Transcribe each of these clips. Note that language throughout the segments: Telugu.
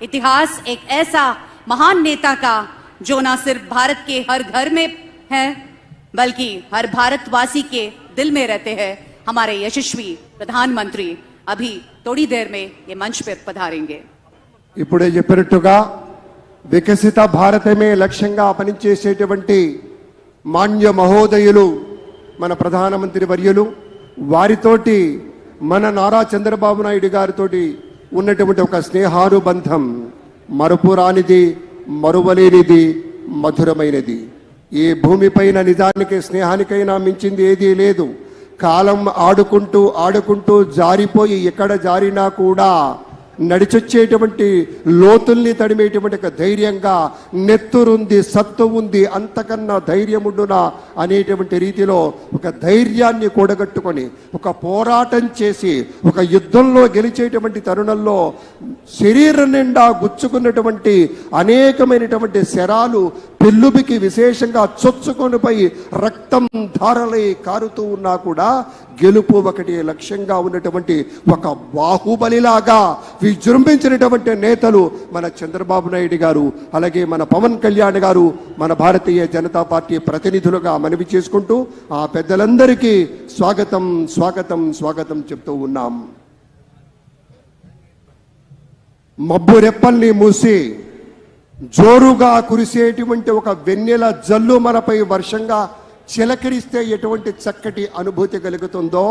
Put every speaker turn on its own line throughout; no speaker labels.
इतिहास एक ऐसा महान नेता का जो न सिर्फ भारत के हर घर में है बल्कि हर भारतवासी के दिल में रहते हैं। हमारे यशस्वी प्रधानमंत्री अभी थोड़ी देर में ये मंच पर पधारेंगे।
ఇప్పుడే చెప్పినట్టుగా వికసిత భారతమే లక్ష్యంగా పనిచేసేటువంటి మాన్య మహోదయులు మన ప్రధానమంత్రి వర్యులు వారితోటి మన నారా చంద్రబాబు నాయుడు గారితోటి ఉన్నటువంటి ఒక స్నేహానుబంధం మరుపురానిది, మరువలేనిది, మధురమైనది. ఈ భూమిపైన నిజానికి స్నేహానికైనా మించింది ఏదీ లేదు. కాలం ఆడుకుంటూ ఆడుకుంటూ జారిపోయి ఎక్కడ జారినా కూడా నడిచొచ్చేటువంటి లోతుల్ని తడిమేటువంటి ఒక ధైర్యంగా నెత్తురుంది, సత్తు ఉంది, అంతకన్నా ధైర్యముండునా అనేటువంటి రీతిలో ఒక ధైర్యాన్ని కూడగట్టుకొని ఒక పోరాటం చేసి ఒక యుద్ధంలో గెలిచేటువంటి తరుణంలో శరీరం నిండా గుచ్చుకున్నటువంటి అనేకమైనటువంటి శరాలు పెళ్ళుబికి విశేషంగా చొచ్చుకొనిపోయి రక్తం ధారలై కారుతూ ఉన్నా కూడా గెలుపు ఒకటి లక్ష్యంగా ఉన్నటువంటి ఒక బాహుబలిలాగా విజృంభించినటువంటి నేతలు మన చంద్రబాబు నాయుడు గారు, అలాగే మన పవన్ కళ్యాణ్ గారు, మన భారతీయ జనతా పార్టీ ప్రతినిధులుగా మనవి చేసుకుంటూ ఆ పెద్దలందరికీ స్వాగతం స్వాగతం స్వాగతం చెప్తూ ఉన్నాం. మబ్బు రెప్పల్ని మూసి జోరుగా కురిసేటువంటి ఒక వెన్నెల జల్లు మనపై వర్షంగా చిలకరిస్తే ఎటువంటి చక్కటి అనుభూతి కలుగుతుందో,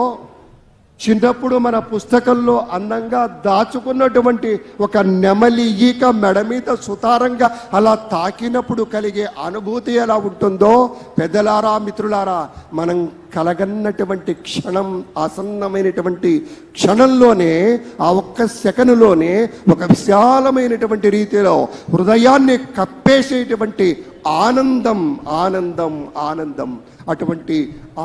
చిన్నప్పుడు మన పుస్తకంలో అందంగా దాచుకున్నటువంటి ఒక నెమలి ఈక మెడ మీద సుతారంగా అలా తాకినప్పుడు కలిగే అనుభూతి ఎలా ఉంటుందో, పెద్దలారా మిత్రులారా, మనం కలగన్నటువంటి క్షణం, ఆసన్నమైనటువంటి క్షణంలోనే, ఆ ఒక్క సెకనులోనే ఒక విశాలమైనటువంటి రీతిలో హృదయాన్ని కప్పేసేటువంటి ఆనందం ఆనందం ఆనందం అటువంటి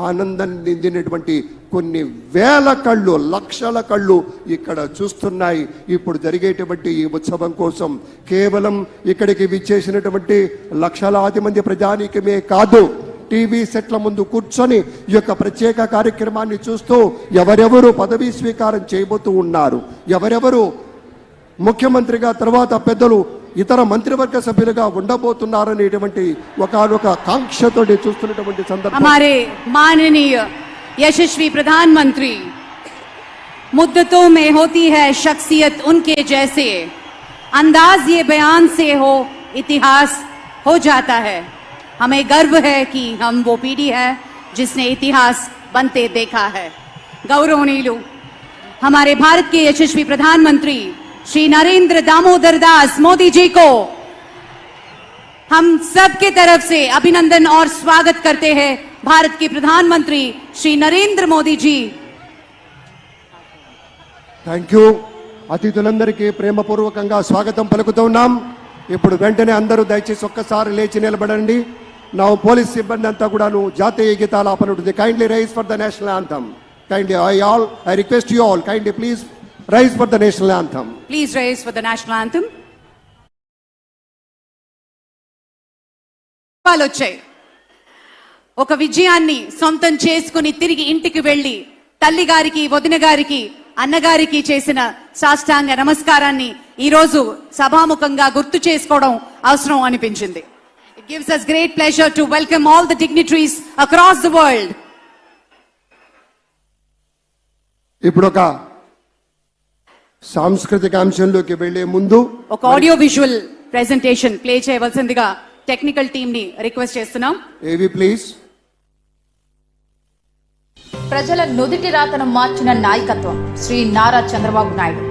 ఆనందం నిందినటువంటి కొన్ని వేల కళ్ళు, లక్షల కళ్ళు ఇక్కడ చూస్తున్నాయి. ఇప్పుడు జరిగేటువంటి ఈ ఉత్సవం కోసం కేవలం ఇక్కడికి విచ్చేసినటువంటి లక్షలాది మంది ప్రజానీకమే కాదు, టీవీ సెట్ల ముందు కూర్చొని ఈ యొక్క ప్రత్యేక కార్యక్రమాన్ని చూస్తూ ఎవరెవరు పదవీ స్వీకారం చేయబోతూ ఉన్నారు, ఎవరెవరు ముఖ్యమంత్రిగా తర్వాత పెద్దలు ఇతర మంత్రివర్గ సభ్యులుగా ఉండబోతున్నారనేటువంటి ఒకనొక కాంక్షతో చూస్తున్నటువంటి సందర్భం.
हमारे माननीय यशस्वी प्रधानमंत्री, मुद्दतों में होती है शख्सियत उनके जैसे, अंदाज ये बयान से हो इतिहास हो जाता है। हमें गर्व है कि हम वो पीढ़ी है जिसने इतिहास बनते देखा है। गौरवनीय हमारे भारत के यशस्वी प्रधानमंत्री श्री नरेंद्र दामोदर दास मोदी जी को हम सब के तरफ से अभिनंदन और स्वागत करते हैं। भारत के प्रधानमंत्री श्री नरेंद्र मोदी जी।
Thank you. అతిథులందరికీ ప్రేమపూర్వకంగా స్వాగతం పలుకుతున్నాం. ఇప్పుడు వెంటనే అందరూ దయచేసి ఒక్కసారి లేచి నిలబడండి. నా పోలీస్ సిబ్బంది అంతా కూడాను జాతీయ గీతాలాపన ఉంటుంది. Kindly rise for the national anthem. Kindly I request you all, kindly please rise for the national anthem.
Please rise for the national anthem. వచ్చాయి. ఒక విజయాన్ని సొంతం చేసుకుని తిరిగి ఇంటికి వెళ్లి తల్లి గారికి, వదిన గారికి, అన్నగారికి చేసిన సాష్టాంగ నమస్కారాన్ని ఈ రోజు సభాముఖంగా గుర్తు చేసుకోవడం అవసరం అనిపించింది. It gives us great pleasure to welcome all the dignitaries across the world.
ఇప్పుడు ఒక సాంస్కృతిక అంశంలోకి వెళ్లే ముందు
ఒక ఆడియో విజువల్ ప్రెజెంటేషన్ ప్లే చేయవలసిందిగా టెక్నికల్ టీమ్ ని రిక్వెస్ట్ చేస్తున్నాం.
ఏవి ప్లీజ్.
ప్రజల నుదిటి రాతను మార్చిన నాయకత్వం శ్రీ నారా చంద్రబాబు నాయుడు.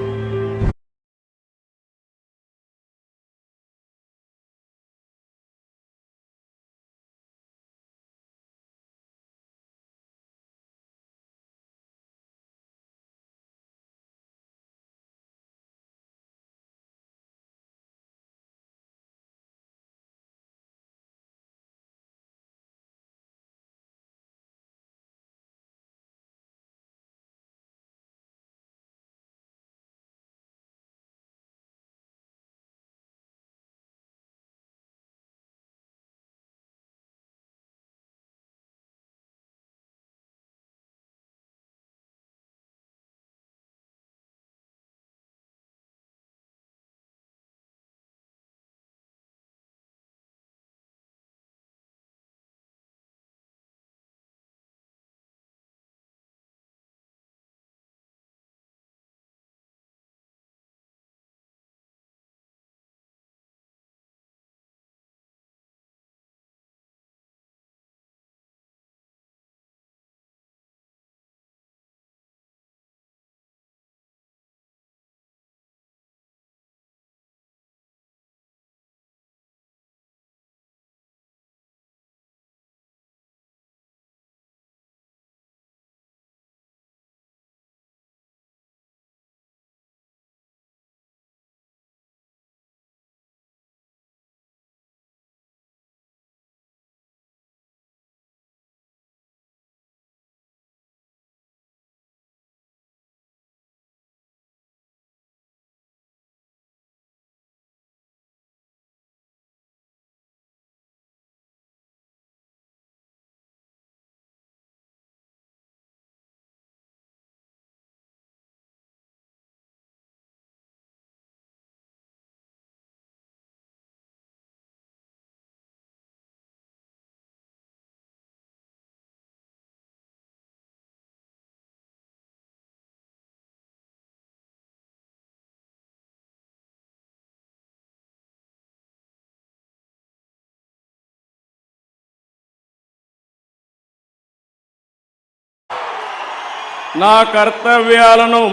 నా కర్తవ్యాలను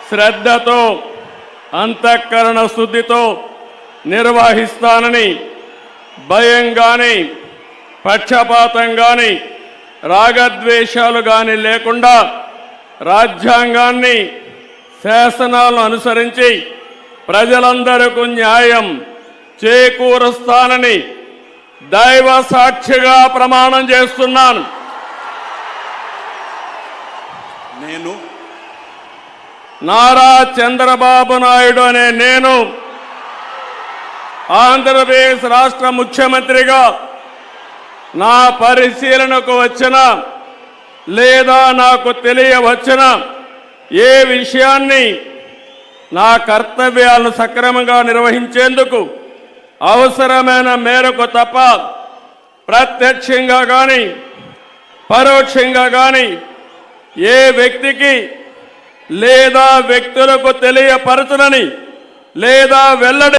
శ్రద్ధతో అంతఃకరణ శుద్ధితో నిర్వహిస్తానని భయం గాని పక్షపాతం గాని రాగద్వేషాలు గాని లేకుండా రాజ్యాంగాన్ని శాసనాలను అనుసరించి ప్రజలందరికీ న్యాయం చేకూరుస్తానని దైవ సాక్షిగా ప్రమాణం చేస్తున్నాను.
నేను
నారా చంద్రబాబు నాయుడు అనే నేను ఆంధ్రప్రదేశ్ రాష్ట్ర ముఖ్యమంత్రిగా నా పరిశీలనకు వచ్చిన లేదా నాకు తెలియవచ్చిన ఏ విషయాన్ని నా కర్తవ్యాలను సక్రమంగా నిర్వహించేందుకు అవసరమైన మేరకు తప్ప ప్రత్యక్షంగా కానీ పరోక్షంగా కానీ ఏ వ్యక్తికి లేదా వ్యక్తులకు తెలియపరచునని లేదా వెల్లడి